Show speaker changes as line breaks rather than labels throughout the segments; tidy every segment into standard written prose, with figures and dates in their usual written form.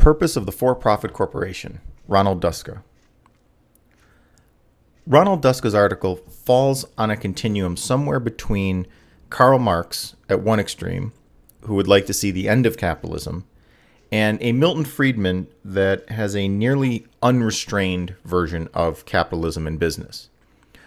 Purpose of the For-Profit Corporation, Ronald Duska. Ronald Duska's article falls on a continuum somewhere between Karl Marx at one extreme, who would like to see the end of capitalism, and a Milton Friedman that has a nearly unrestrained version of capitalism and business.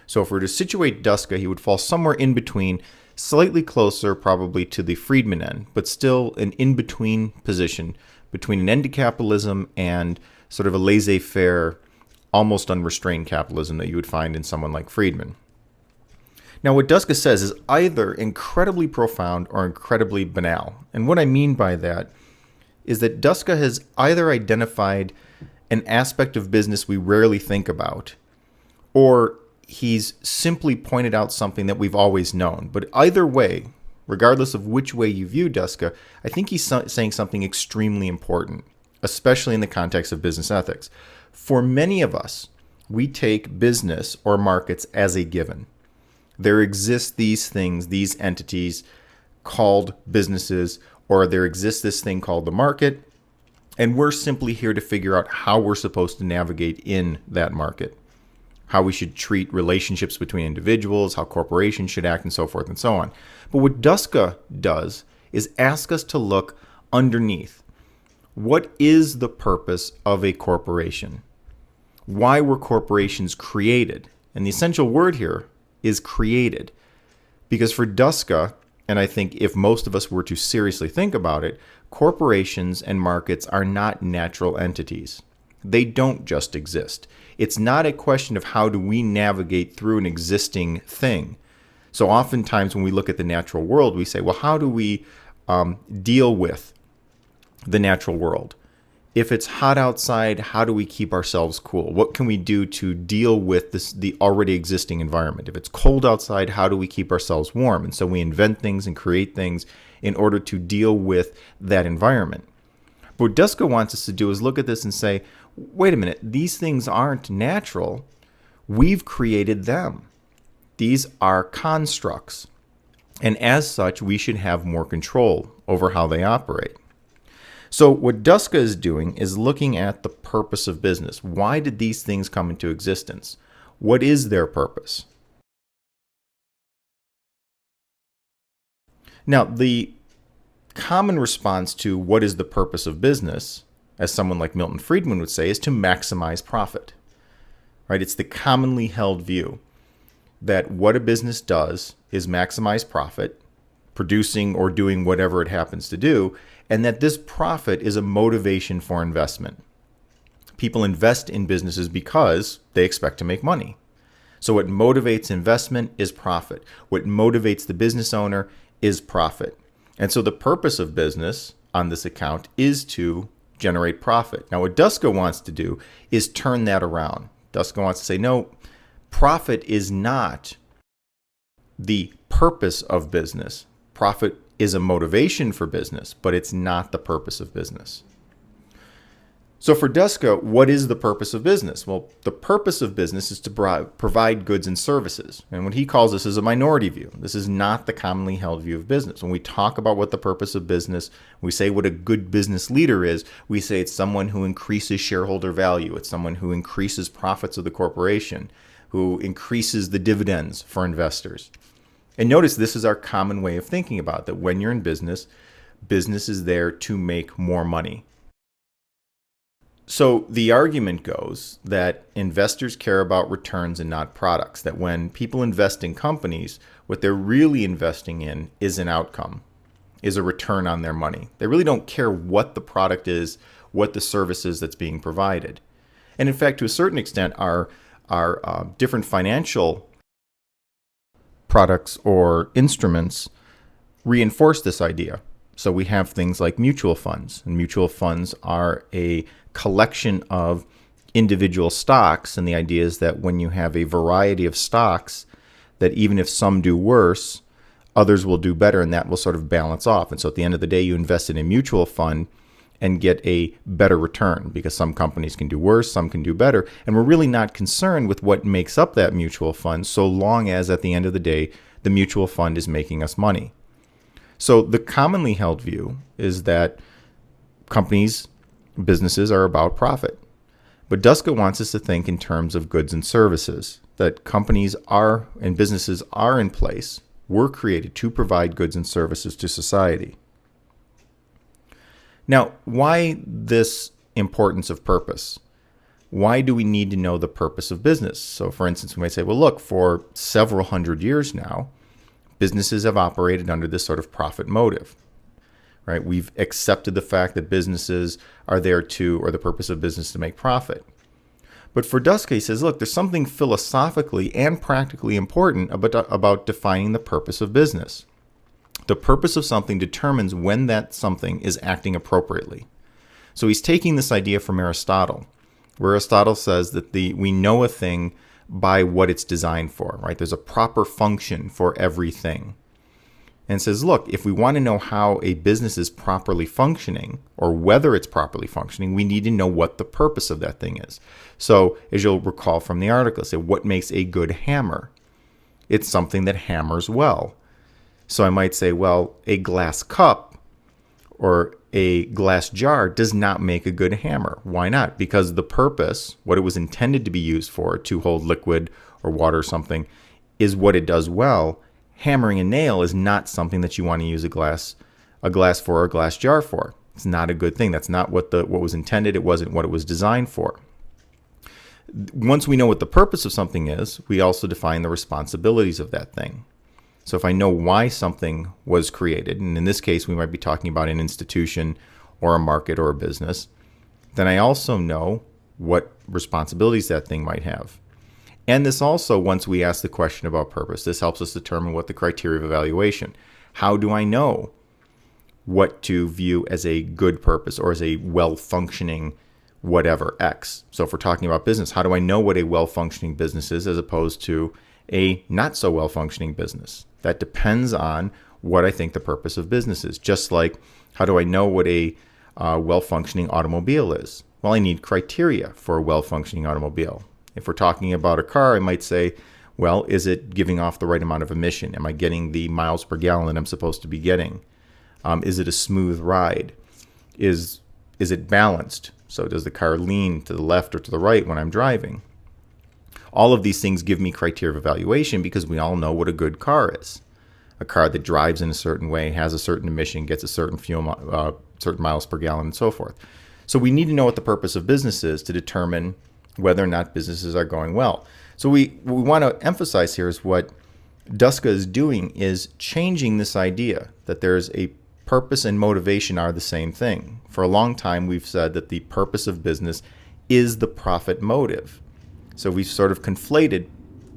So if we were to situate Duska, he would fall somewhere in between, slightly closer probably to the Friedman end, but still an in-between position between an end to capitalism and sort of a laissez-faire, almost unrestrained capitalism that you would find in someone like Friedman. Now, what Duska says is either incredibly profound or incredibly banal. And what I mean by that is that Duska has either identified an aspect of business we rarely think about, or he's simply pointed out something that we've always known. But either way, regardless of which way you view Duska, I think he's saying something extremely important, especially in the context of business ethics. For many of us, we take business or markets as a given. There exist these things, these entities called businesses, or there exists this thing called the market, and we're simply here to figure out how we're supposed to navigate in that market, how we should treat relationships between individuals, how corporations should act, and so forth and so on. But what Duska does is ask us to look underneath. What is the purpose of a corporation? Why were corporations created? And the essential word here is created. Because for Duska, and I think if most of us were to seriously think about it, corporations and markets are not natural entities. They don't just exist. It's not a question of how do we navigate through an existing thing. So oftentimes when we look at the natural world, we say, well, how do we deal with the natural world? If it's hot outside, how do we keep ourselves cool? What can we do to deal with the already existing environment? If it's cold outside, how do we keep ourselves warm? And so we invent things and create things in order to deal with that environment. But what Duska wants us to do is look at this and say, wait a minute, these things aren't natural. We've created them. These are constructs. And as such, we should have more control over how they operate. So what Duska is doing is looking at the purpose of business. Why did these things come into existence? What is their purpose? Now, the common response to what is the purpose of business, as someone like Milton Friedman would say, is to maximize profit. Right? It's the commonly held view that what a business does is maximize profit, producing or doing whatever it happens to do, and that this profit is a motivation for investment. People invest in businesses because they expect to make money. So what motivates investment is profit. What motivates the business owner is profit. And so the purpose of business on this account is to generate profit. Now, what Duska wants to do is turn that around. Duska wants to say, no, profit is not the purpose of business. Profit is a motivation for business, but it's not the purpose of business. So for Duska, what is the purpose of business? Well, the purpose of business is to provide goods and services. And what he calls this is a minority view. This is not the commonly held view of business. When we talk about what the purpose of business, we say what a good business leader is, we say it's someone who increases shareholder value. It's someone who increases profits of the corporation, who increases the dividends for investors. And notice this is our common way of thinking about it, that when you're in business, business is there to make more money. So the argument goes that investors care about returns and not products, that when people invest in companies, what they're really investing in is an outcome, is a return on their money. They really don't care what the product is, what the service is that's being provided. And in fact, to a certain extent, our different financial products or instruments reinforce this idea. So we have things like mutual funds, and mutual funds are a collection of individual stocks, and the idea is that when you have a variety of stocks, that even if some do worse, others will do better, and that will sort of balance off. And so at the end of the day, you invest in a mutual fund and get a better return, because some companies can do worse, some can do better, and we're really not concerned with what makes up that mutual fund so long as at the end of the day, the mutual fund is making us money. So the commonly held view is that companies Businesses are about profit. But Duska wants us to think in terms of goods and services, that companies are and businesses are in place, were created to provide goods and services to society. Now, why this importance of purpose? Why do we need to know the purpose of business? So, for instance, we might say, well, look, for several hundred years now, businesses have operated under this sort of profit motive, right? We've accepted the fact that businesses are there to, or the purpose of business to make profit. But for Duska, he says, look, there's something philosophically and practically important about defining the purpose of business. The purpose of something determines when that something is acting appropriately. So he's taking this idea from Aristotle, where Aristotle says that we know a thing by what it's designed for, right? There's a proper function for everything. And says, look, if we want to know how a business is properly functioning or whether it's properly functioning, we need to know what the purpose of that thing is. So as you'll recall from the article, say, what makes a good hammer? It's something that hammers well. So I might say, well, a glass cup or a glass jar does not make a good hammer. Why not? Because the purpose, what it was intended to be used for, to hold liquid or water or something, is what it does well. Hammering a nail is not something that you want to use a glass for or a glass jar for. It's not a good thing. That's not what was intended. It wasn't what it was designed for. Once we know what the purpose of something is, we also define the responsibilities of that thing. So if I know why something was created, and in this case we might be talking about an institution or a market or a business, then I also know what responsibilities that thing might have. And this also, once we ask the question about purpose, this helps us determine what the criteria of evaluation. How do I know what to view as a good purpose or as a well-functioning whatever X? So if we're talking about business, how do I know what a well-functioning business is as opposed to a not so well-functioning business? That depends on what I think the purpose of business is. Just like, how do I know what a well-functioning automobile is? Well, I need criteria for a well-functioning automobile. If we're talking about a car, I might say, well, is it giving off the right amount of emission? Am I getting the miles per gallon that I'm supposed to be getting? Is it a smooth ride? Is it balanced? So does the car lean to the left or to the right when I'm driving? All of these things give me criteria of evaluation because we all know what a good car is. A car that drives in a certain way, has a certain emission, gets a certain certain miles per gallon, and so forth. So we need to know what the purpose of business is to determine whether or not businesses are going well. So what we want to emphasize here is what Duska is doing is changing this idea that there's a purpose and motivation are the same thing. For a long time, we've said that the purpose of business is the profit motive. So we've sort of conflated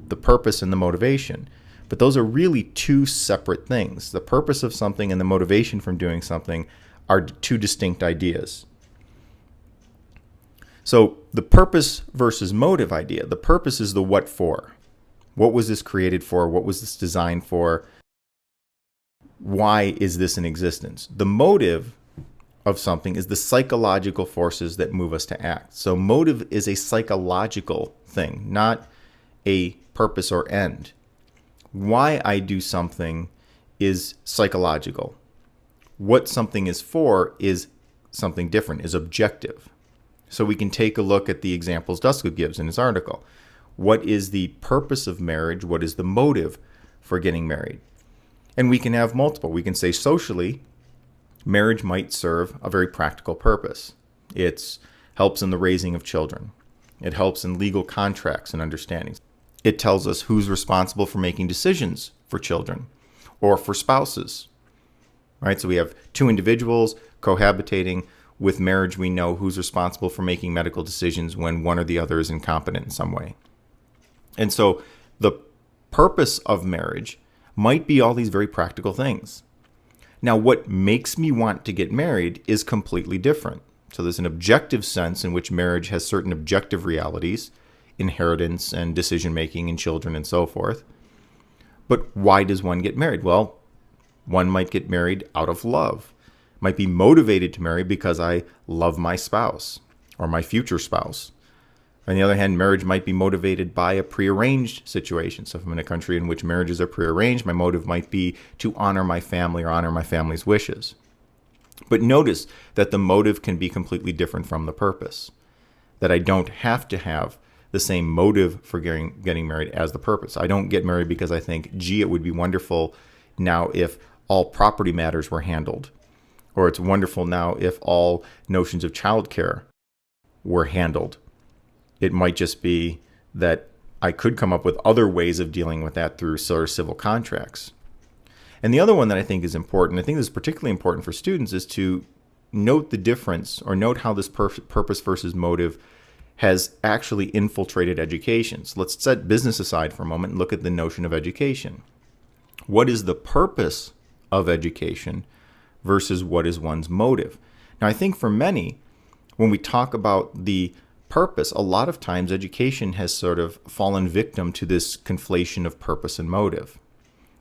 the purpose and the motivation. But those are really two separate things. The purpose of something and the motivation from doing something are two distinct ideas. So the purpose versus motive idea. The purpose is the what for. What was this created for? What was this designed for? Why is this in existence? The motive of something is the psychological forces that move us to act. So motive is a psychological thing, not a purpose or end. Why I do something is psychological. What something is for is something different, is objective. So we can take a look at the examples Duska gives in his article. What is the purpose of marriage? What is the motive for getting married? And we can have multiple. We can say socially, marriage might serve a very practical purpose. It helps in the raising of children. It helps in legal contracts and understandings. It tells us who's responsible for making decisions for children or for spouses. Right? So we have two individuals cohabitating. With marriage, we know who's responsible for making medical decisions when one or the other is incompetent in some way. And so the purpose of marriage might be all these very practical things. Now, what makes me want to get married is completely different. So there's an objective sense in which marriage has certain objective realities, inheritance and decision-making and children and so forth. But why does one get married? Well, one might get married out of love. Might be motivated to marry because I love my spouse or my future spouse. On the other hand, marriage might be motivated by a prearranged situation. So if I'm in a country in which marriages are prearranged, my motive might be to honor my family or honor my family's wishes. But notice that the motive can be completely different from the purpose, that I don't have to have the same motive for getting married as the purpose. I don't get married because I think, gee, it would be wonderful now if all property matters were handled, or it's wonderful now if all notions of childcare were handled. It might just be that I could come up with other ways of dealing with that through sort of civil contracts. And the other one that I think is important, I think this is particularly important for students, is to note the difference, or note how this purpose versus motive has actually infiltrated education. So let's set business aside for a moment and look at the notion of education. What is the purpose of education versus what is one's motive? Now, I think for many, when we talk about the purpose, a lot of times education has sort of fallen victim to this conflation of purpose and motive.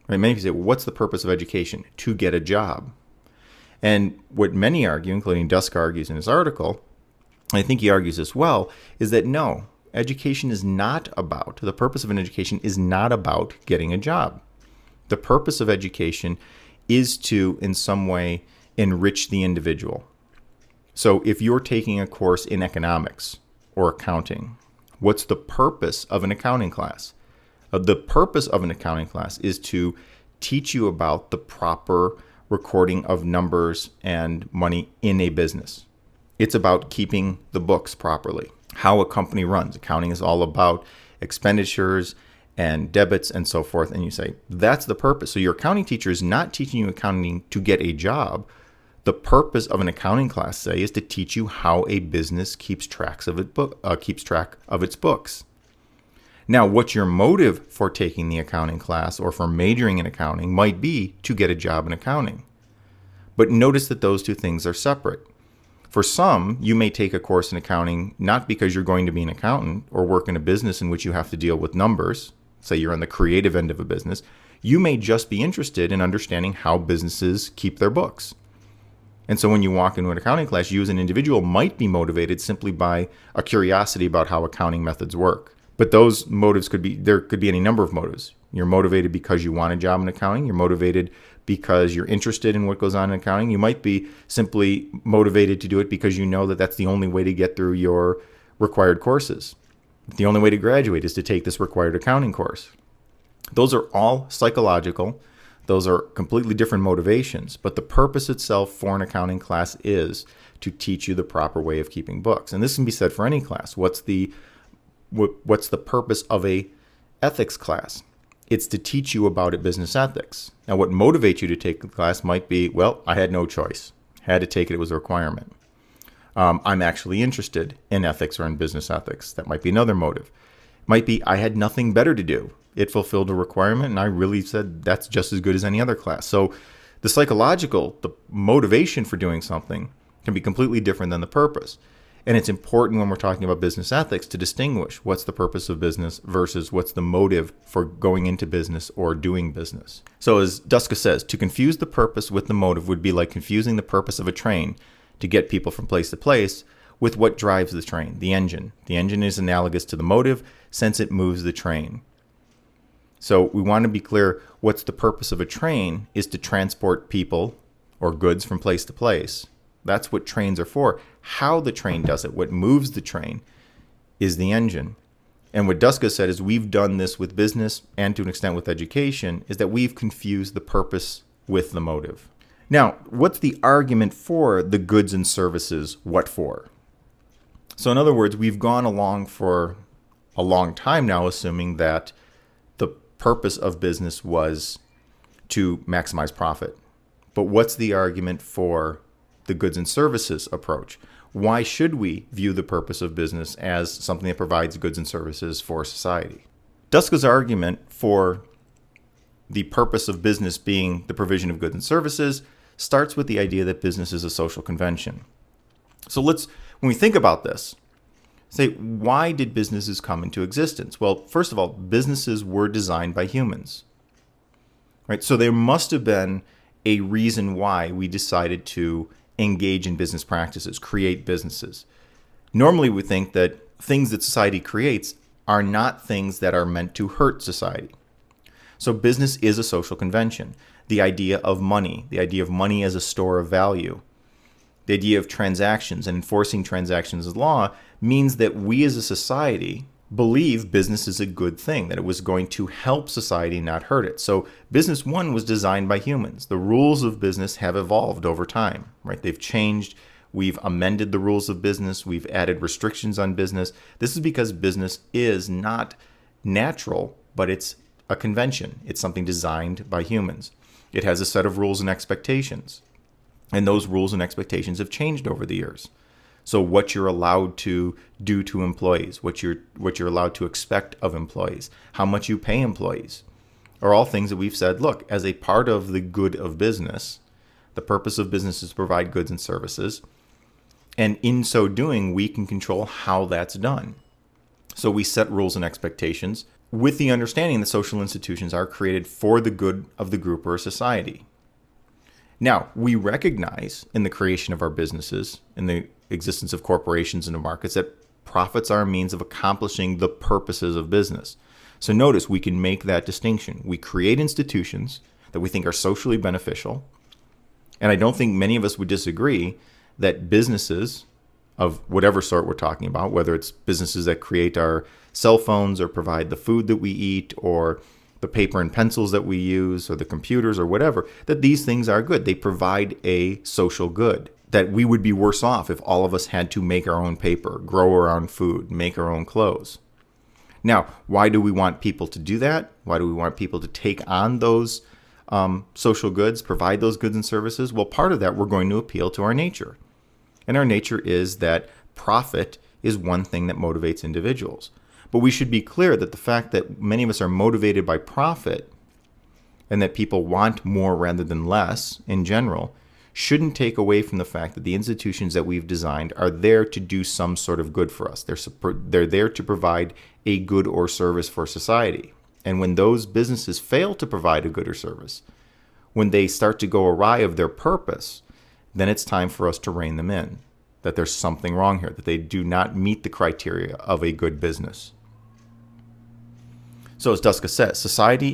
Right? Many people say, well, what's the purpose of education? To get a job. And what many argue, including Duska argues in his article, I think he argues as well, is that no, education is not about, the purpose of an education is not about getting a job. The purpose of education is to, in some way, enrich the individual. So if you're taking a course in economics or accounting, what's the purpose of an accounting class? The purpose of an accounting class is to teach you about the proper recording of numbers and money in a business. It's about keeping the books properly, how a company runs. Accounting is all about expenditures and debits and so forth. And you say, that's the purpose. So your accounting teacher is not teaching you accounting to get a job. The purpose of an accounting class, say, is to teach you how a business keeps track of its books. Now, what your motive for taking the accounting class or for majoring in accounting might be to get a job in accounting. But notice that those two things are separate. For some, you may take a course in accounting not because you're going to be an accountant or work in a business in which you have to deal with numbers. Say you're on the creative end of a business. You may just be interested in understanding how businesses keep their books. And so when you walk into an accounting class, you as an individual might be motivated simply by a curiosity about how accounting methods work. But those motives there could be any number of motives. You're motivated because you want a job in accounting. You're motivated because you're interested in what goes on in accounting. You might be simply motivated to do it because you know that that's the only way to get through your required courses. The only way to graduate is to take this required accounting course. Those are all psychological. Those are completely different motivations. But the purpose itself for an accounting class is to teach you the proper way of keeping books. And this can be said for any class. What's the purpose of a ethics class? It's to teach you about business ethics. Now, what motivates you to take the class might be, well, I had no choice. Had to take it. It was a requirement. I'm actually interested in ethics or in business ethics. That might be another motive. Might be I had nothing better to do. It fulfilled a requirement, and I really said that's just as good as any other class. So the motivation for doing something can be completely different than the purpose. And it's important when we're talking about business ethics to distinguish what's the purpose of business versus what's the motive for going into business or doing business. So as Duska says, to confuse the purpose with the motive would be like confusing the purpose of a train to get people from place to place with what drives the train, the engine. The engine is analogous to the motive since it moves the train. So we want to be clear, what's the purpose of a train is to transport people or goods from place to place. That's what trains are for. How the train does it, what moves the train, is the engine. And what Duska said is we've done this with business and to an extent with education, is that we've confused the purpose with the motive. Now, what's the argument for the goods and services what for? So in other words, we've gone along for a long time now assuming that the purpose of business was to maximize profit. But what's the argument for the goods and services approach? Why should we view the purpose of business as something that provides goods and services for society? Duska's argument for the purpose of business being the provision of goods and services starts with the idea that business is a social convention. So when we think about this, say, why did businesses come into existence? Well, first of all, businesses were designed by humans, right? So there must have been a reason why we decided to engage in business practices, create businesses. Normally we think that things that society creates are not things that are meant to hurt society. So business is a social convention. The idea of money as a store of value, The idea of transactions and enforcing transactions as law means that we as a society believe business is a good thing, that it was going to help society, not hurt it. So business one was designed by humans. The rules of business have evolved over time, right? They've changed. We've amended the rules of business. We've added restrictions on business. This is because business is not natural, but it's a convention. It's something designed by humans. It has a set of rules and expectations. And those rules and expectations have changed over the years. So what you're allowed to do to employees, what you're allowed to expect of employees, how much you pay employees, are all things that we've said, look, as a part of the good of business, the purpose of business is to provide goods and services. And in so doing, we can control how that's done. So we set rules and expectations with the understanding that social institutions are created for the good of the group or society. Now, we recognize in the creation of our businesses, in the existence of corporations in the markets, that profits are a means of accomplishing the purposes of business. So notice we can make that distinction. We create institutions that we think are socially beneficial. And I don't think many of us would disagree that businesses of whatever sort we're talking about, whether it's businesses that create our cell phones or provide the food that we eat or the paper and pencils that we use or the computers or whatever, that these things are good. They provide a social good. That we would be worse off if all of us had to make our own paper, grow our own food, make our own clothes. Now, why do we want people to do that? Why do we want people to take on those social goods, provide those goods and services? Well, part of that, we're going to appeal to our nature. And our nature is that profit is one thing that motivates individuals. But we should be clear that the fact that many of us are motivated by profit and that people want more rather than less in general shouldn't take away from the fact that the institutions that we've designed are there to do some sort of good for us. They're there to provide a good or service for society. And when those businesses fail to provide a good or service, when they start to go awry of their purpose, then it's time for us to rein them in, that there's something wrong here, that they do not meet the criteria of a good business. So as Duska says, society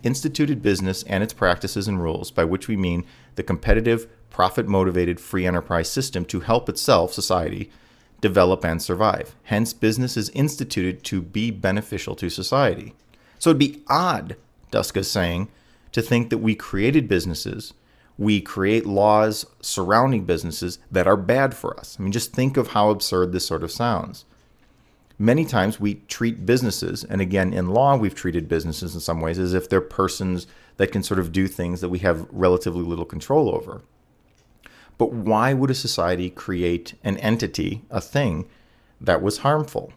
instituted business and its practices and rules, by which we mean the competitive, profit-motivated free enterprise system to help itself, society, develop and survive. Hence, business is instituted to be beneficial to society. So it'd be odd, Duska's saying, to think that we created businesses, we create laws surrounding businesses that are bad for us. I mean, just think of how absurd this sort of sounds. Many times we treat businesses, and again, in law, we've treated businesses in some ways as if they're persons that can sort of do things that we have relatively little control over. But why would a society create an entity, a thing, that was harmful?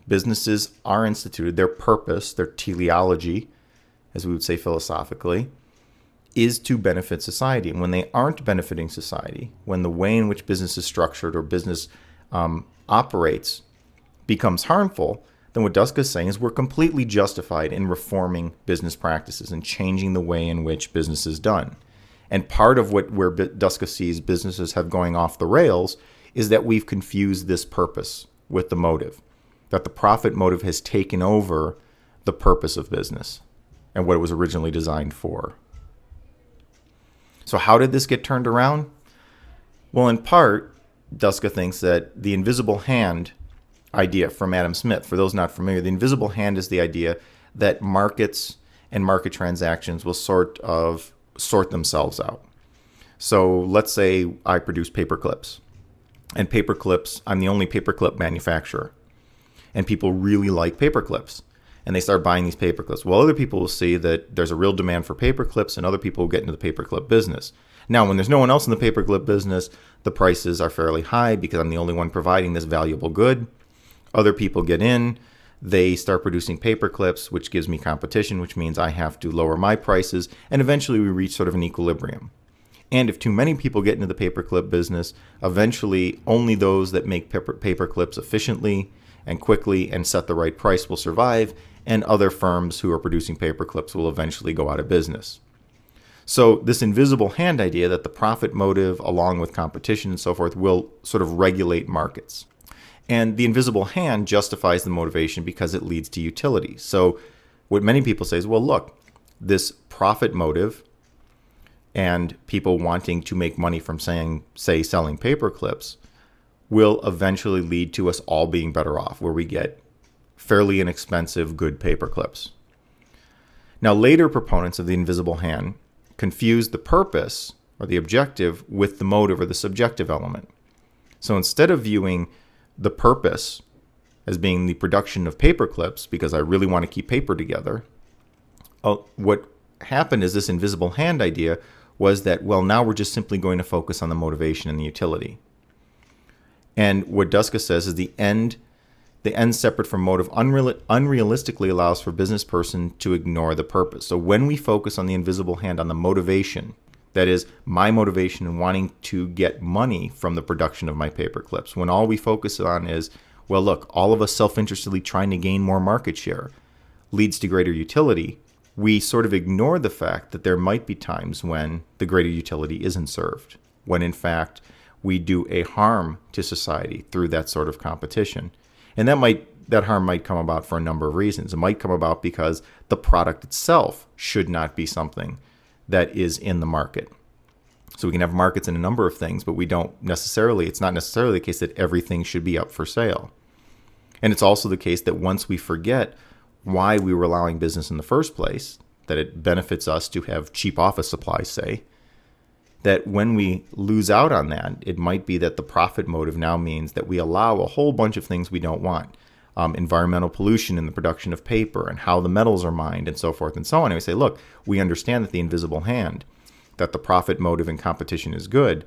Businesses are instituted. Their purpose, their teleology, as we would say philosophically, is to benefit society. And when they aren't benefiting society, when the way in which business is structured or business operates becomes harmful, then what Duska is saying is we're completely justified in reforming business practices and changing the way in which business is done. And part of where Duska sees businesses have going off the rails is that we've confused this purpose with the motive, that the profit motive has taken over the purpose of business and what it was originally designed for. So how did this get turned around? Well, in part, Duska thinks that the invisible hand idea from Adam Smith, for those not familiar, the invisible hand is the idea that markets and market transactions will sort themselves out. So let's say I produce paper clips, and paper clips, I'm the only paperclip manufacturer, and people really like paper clips, and they start buying these paper clips. Well, other people will see that there's a real demand for paper clips, and other people will get into the paperclip business. Now, when there's no one else in the paperclip business, the prices are fairly high because I'm the only one providing this valuable good. Other people get in, they start producing paper clips, which gives me competition, which means I have to lower my prices, and eventually we reach sort of an equilibrium. And if too many people get into the paperclip business, eventually only those that make paper clips efficiently and quickly and set the right price will survive, and other firms who are producing paper clips will eventually go out of business. So this invisible hand idea that the profit motive, along with competition and so forth, will sort of regulate markets. And the invisible hand justifies the motivation because it leads to utility. So what many people say is, well, look, this profit motive and people wanting to make money from selling paper clips will eventually lead to us all being better off, where we get fairly inexpensive, good paper clips. Now, later proponents of the invisible hand confuse the purpose or the objective with the motive or the subjective element. So instead of viewing the purpose as being the production of paper clips, because I really want to keep paper together, what happened is this invisible hand idea was that, well, now we're just simply going to focus on the motivation and the utility. And what Duska says is the end separate from motive unrealistically allows for business person to ignore the purpose. So when we focus on the invisible hand, on the motivation, that is my motivation in wanting to get money from the production of my paper clips, when all we focus on is, well, look, all of us self-interestedly trying to gain more market share leads to greater utility, we sort of ignore the fact that there might be times when the greater utility isn't served, when in fact we do a harm to society through that sort of competition. And that harm might come about for a number of reasons. It might come about because the product itself should not be something that is in the market. So we can have markets in a number of things, but it's not necessarily the case that everything should be up for sale. And it's also the case that once we forget why we were allowing business in the first place, that it benefits us to have cheap office supplies, say, that when we lose out on that, it might be that the profit motive now means that we allow a whole bunch of things we don't want. Environmental pollution in the production of paper and how the metals are mined and so forth and so on. And we say, look, we understand that the invisible hand, that the profit motive in competition is good,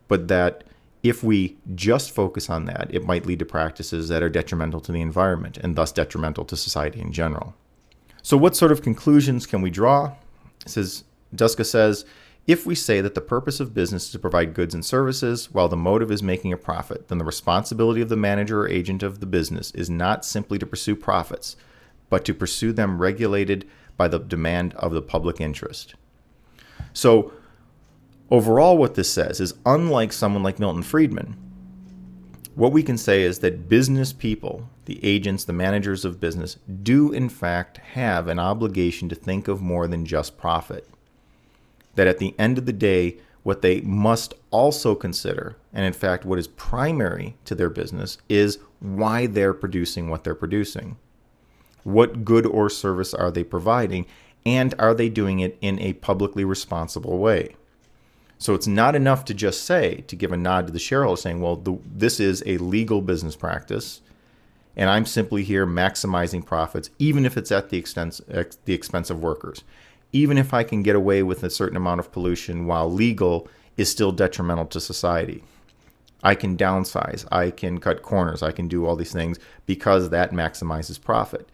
but that if we just focus on that, it might lead to practices that are detrimental to the environment and thus detrimental to society in general. So what sort of conclusions can we draw? Duska says, if we say that the purpose of business is to provide goods and services while the motive is making a profit, then the responsibility of the manager or agent of the business is not simply to pursue profits, but to pursue them regulated by the demand of the public interest. So overall, what this says is, unlike someone like Milton Friedman, what we can say is that business people, the agents, the managers of business, do in fact have an obligation to think of more than just profit. That at the end of the day, what they must also consider, and in fact what is primary to their business, is why they're producing what they're producing. What good or service are they providing, and are they doing it in a publicly responsible way? So it's not enough to just say, to give a nod to the shareholder saying, well, this is a legal business practice, and I'm simply here maximizing profits, even if it's at the expense of workers. Even if I can get away with a certain amount of pollution while legal is still detrimental to society. I can downsize, I can cut corners, I can do all these things because that maximizes profit.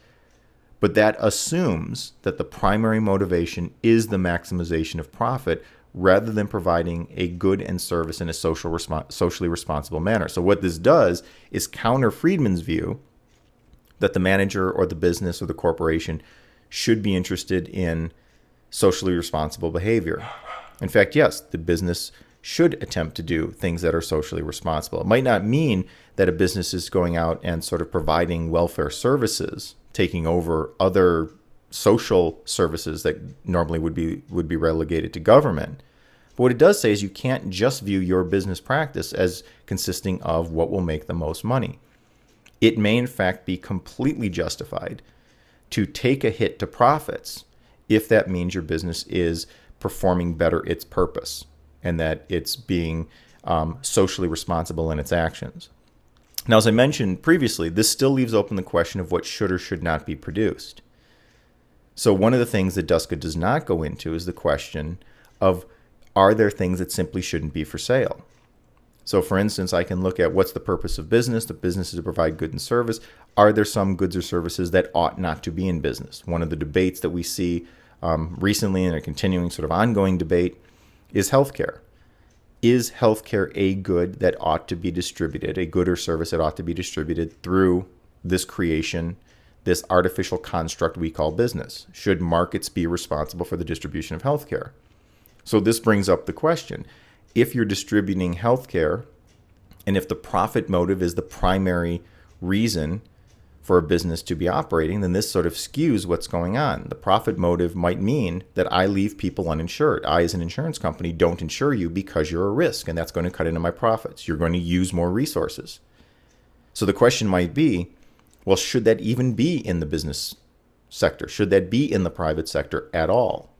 But that assumes that the primary motivation is the maximization of profit rather than providing a good and service in a socially responsible manner. So what this does is counter Friedman's view that the manager or the business or the corporation should be interested in socially responsible behavior. In fact, yes, the business should attempt to do things that are socially responsible. It might not mean that a business is going out and sort of providing welfare services, taking over other social services that normally would be relegated to government. But what it does say is you can't just view your business practice as consisting of what will make the most money. It may in fact be completely justified to take a hit to profits if that means your business is performing better its purpose and that it's being socially responsible in its actions. Now, as I mentioned previously, this still leaves open the question of what should or should not be produced. So one of the things that Duska does not go into is the question of, are there things that simply shouldn't be for sale? So for instance, I can look at what's the purpose of business. The business is to provide goods and service. Are there some goods or services that ought not to be in business? One of the debates that we see recently in a continuing sort of ongoing debate is healthcare. Is healthcare a good that ought to be distributed, a good or service that ought to be distributed through this creation, this artificial construct we call business? Should markets be responsible for the distribution of healthcare? So this brings up the question, if you're distributing healthcare and if the profit motive is the primary reason for a business to be operating, then this sort of skews what's going on. The profit motive might mean that I leave people uninsured. I, as an insurance company, don't insure you because you're a risk, and that's going to cut into my profits. You're going to use more resources. So the question might be, well, should that even be in the business sector? Should that be in the private sector at all?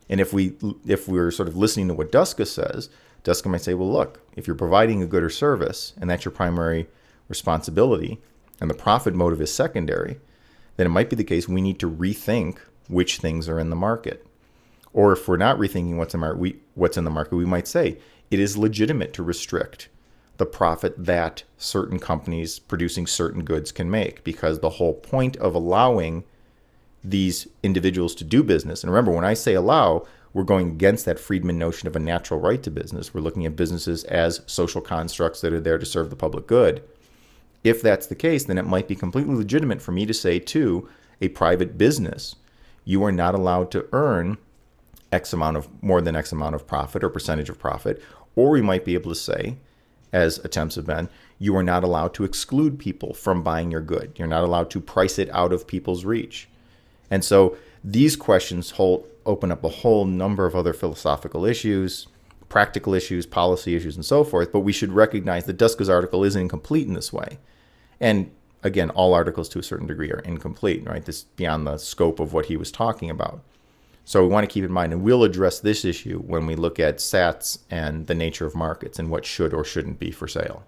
And if we're sort of listening to what Duska says, Duska might say, well, look, if you're providing a good or service, and that's your primary responsibility, and the profit motive is secondary, then it might be the case we need to rethink which things are in the market. Or if we're not rethinking what's in the market, we might say it is legitimate to restrict the profit that certain companies producing certain goods can make, because the whole point of allowing these individuals to do business, and remember, when I say allow, we're going against that Friedman notion of a natural right to business. We're looking at businesses as social constructs that are there to serve the public good. If that's the case, then it might be completely legitimate for me to say to a private business, you are not allowed to earn more than X amount of profit or percentage of profit. Or we might be able to say, as attempts have been, you are not allowed to exclude people from buying your good. You're not allowed to price it out of people's reach. And so these questions open up a whole number of other philosophical issues, practical issues, policy issues, and so forth. But we should recognize that Duska's article is incomplete in this way. And again, all articles to a certain degree are incomplete, right? This is beyond the scope of what he was talking about. So we want to keep in mind, and we'll address this issue when we look at SATs and the nature of markets and what should or shouldn't be for sale.